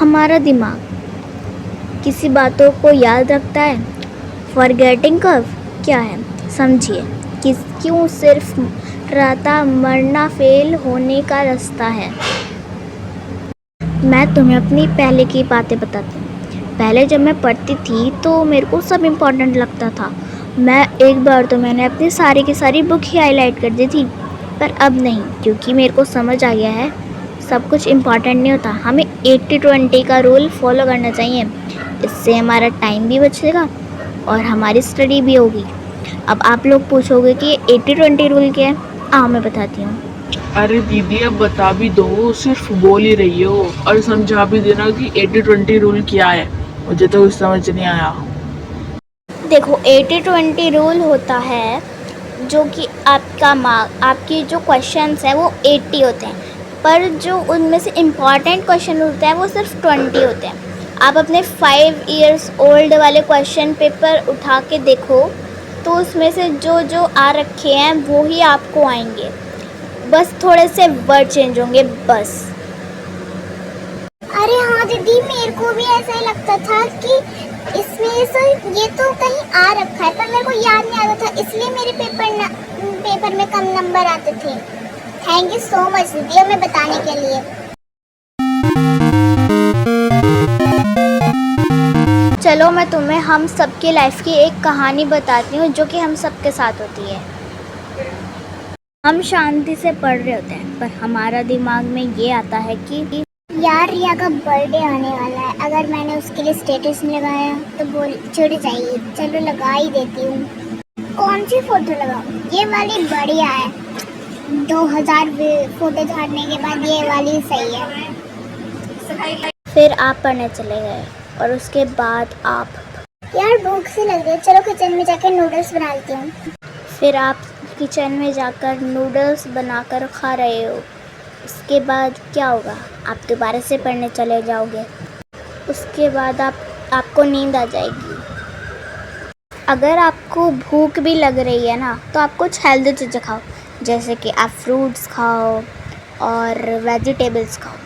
हमारा दिमाग किसी बातों को याद रखता है। फॉरगेटिंग कर्व क्या है समझिए। क्यों सिर्फ राता मरना फेल होने का रास्ता है। मैं तुम्हें अपनी पहले की बातें बताती हूँ। पहले जब मैं पढ़ती थी तो मेरे को सब इम्पोर्टेंट लगता था। मैं एक बार तो मैंने अपनी सारी की सारी बुक ही हाईलाइट कर दी थी, पर अब नहीं, क्योंकि मेरे को समझ आ गया है सब कुछ इम्पॉर्टेंट नहीं होता। हमें 80-20 का रूल फॉलो करना चाहिए। इससे हमारा टाइम भी बचेगा और हमारी स्टडी भी होगी। अब आप लोग पूछोगे कि 80-20 रूल क्या है। आओ मैं बताती हूँ। अरे दीदी, अब बता भी दो, सिर्फ बोल ही रही हो। और समझा भी देना कि 80-20 रूल क्या है। मुझे तो कुछ समझ नहीं आया। देखो, 80-20 रूल होता है जो कि आपकी जो क्वेश्चंस है वो 80 होते हैं, पर जो उनमें से इम्पॉर्टेंट क्वेश्चन होते हैं वो सिर्फ 20 होते हैं। आप अपने 5 इयर्स ओल्ड वाले क्वेश्चन पेपर उठा के देखो तो उसमें से जो जो आ रखे हैं वो ही आपको आएंगे, बस थोड़े से वर्ड चेंज होंगे बस। अरे हाँ दीदी, मेरे को भी ऐसा ही लगता था कि इसमें से ये तो कहीं आ रखा है, पर मेरे को याद नहीं आता था, इसलिए मेरे पेपर में कम नंबर आते थे। थैंक यू सो मच दीदी हमें बताने के लिए। चलो मैं तुम्हें हम सबके लाइफ की एक कहानी बताती हूँ जो कि हम सबके साथ होती है। हम शांति से पढ़ रहे होते हैं, पर हमारा दिमाग में ये आता है कि यार रिया का बर्थडे आने वाला है, अगर मैंने उसके लिए स्टेटस में लगाया तो बोल चिढ़ जाएगी। चलो लगा ही देती हूँ। कौन सी फोटो लगाऊं? ये वाली बढ़िया है। 2000 फोटो झाड़ने के बाद ये वाली सही है। फिर आप पढ़ने चले गए और उसके बाद आप यार भूख सी लग रही है, चलो किचन में जाकर नूडल्स बना लेती हूँ। फिर आप किचन में जाकर नूडल्स बनाकर खा रहे हो। उसके बाद क्या होगा? आप दोबारा से पढ़ने चले जाओगे। उसके बाद आपको नींद आ जाएगी। अगर आपको भूख भी लग रही है ना, तो आप कुछ हेल्दी चीज़ें खाओ, जैसे कि आप फ्रूट्स खाओ और वेजिटेबल्स खाओ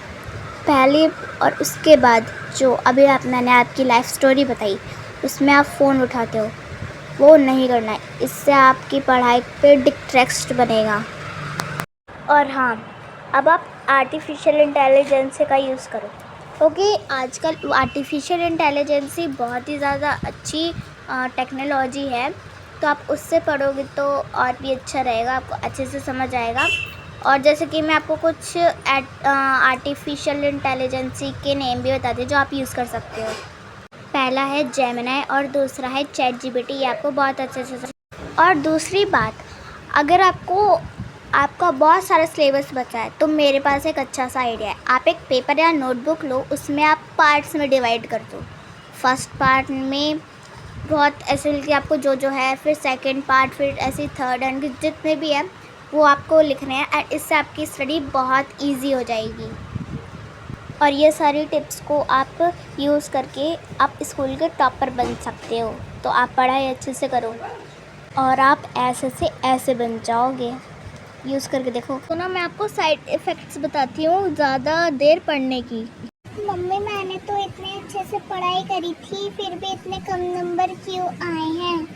पहले। और उसके बाद जो अभी मैंने आपकी लाइफ स्टोरी बताई उसमें आप फ़ोन उठाते हो, वो नहीं करना है। इससे आपकी पढ़ाई पे डिस्ट्रैक्ट बनेगा। और हाँ, अब आप आर्टिफिशियल इंटेलिजेंस का यूज़ करो, क्योंकि आजकल आर्टिफिशियल इंटेलिजेंसी बहुत ही ज़्यादा अच्छी टेक्नोलॉजी है। तो आप उससे पढ़ोगे तो और भी अच्छा रहेगा, आपको अच्छे से समझ आएगा। और जैसे कि मैं आपको कुछ आर्टिफिशियल इंटेलिजेंसी के नेम भी बताती हूँ जो आप यूज़ कर सकते हो। पहला है जेमिनी और दूसरा है चैट जीपीटी। ये आपको बहुत अच्छे से। और दूसरी बात, अगर आपका बहुत सारा सिलेबस बचा है तो मेरे पास एक अच्छा सा आइडिया है। आप एक पेपर या नोटबुक लो, उसमें आप पार्ट्स में डिवाइड कर दो। फर्स्ट पार्ट में बहुत ऐसे कि आपको जो है, फिर सेकंड पार्ट, फिर ऐसे थर्ड एंड जितने भी हैं वो आपको लिखने हैं। एंड इससे आपकी स्टडी बहुत ईजी हो जाएगी। और ये सारी टिप्स को आप यूज़ करके आप स्कूल के टॉपर बन सकते हो। तो आप पढ़ाई अच्छे से करो और आप ऐसे से ऐसे बन जाओगे। यूज़ करके देखो। तो ना मैं आपको साइड इफ़ेक्ट्स बताती हूँ ज़्यादा देर पढ़ने की। मम्मी, मैंने तो इतने अच्छे से पढ़ाई करी थी, फिर भी इतने कम नंबर क्यों आए हैं?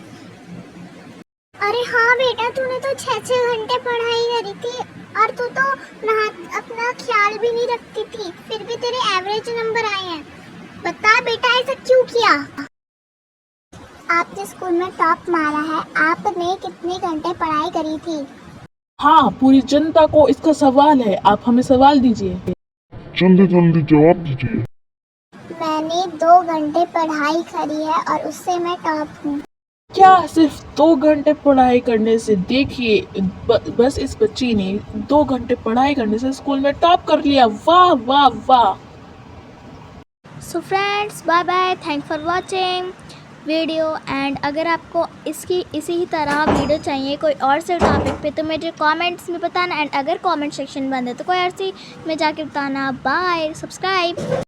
अरे हाँ बेटा, तूने तो 6-6 घंटे पढ़ाई करी थी और तू तो अपना ख्याल भी नहीं रखती थी, फिर भी तेरे एवरेज नंबर आए हैं। बता बेटा, ऐसा क्यों किया? आपने स्कूल में टॉप मारा है, आपने कितने घंटे पढ़ाई करी थी? हाँ, पूरी जनता को इसका सवाल है, आप हमें सवाल दीजिए। जल्दी जल्दी जवाब दीजिए। मैंने 2 घंटे पढ़ाई करी है और उससे मैं टॉप हूँ। क्या सिर्फ 2 घंटे पढ़ाई करने से? देखिए, बस इस बच्ची ने 2 घंटे पढ़ाई करने से स्कूल में टॉप कर लिया। वाह वाह वाह। So friends, bye bye, thank for watching video. And अगर आपको इसी ही तरह वीडियो चाहिए कोई और से टॉपिक पे तो मुझे कमेंट्स में बताना। एंड अगर कमेंट सेक्शन बंद है तो कोई और सी में जाके बताना। Bye, subscribe.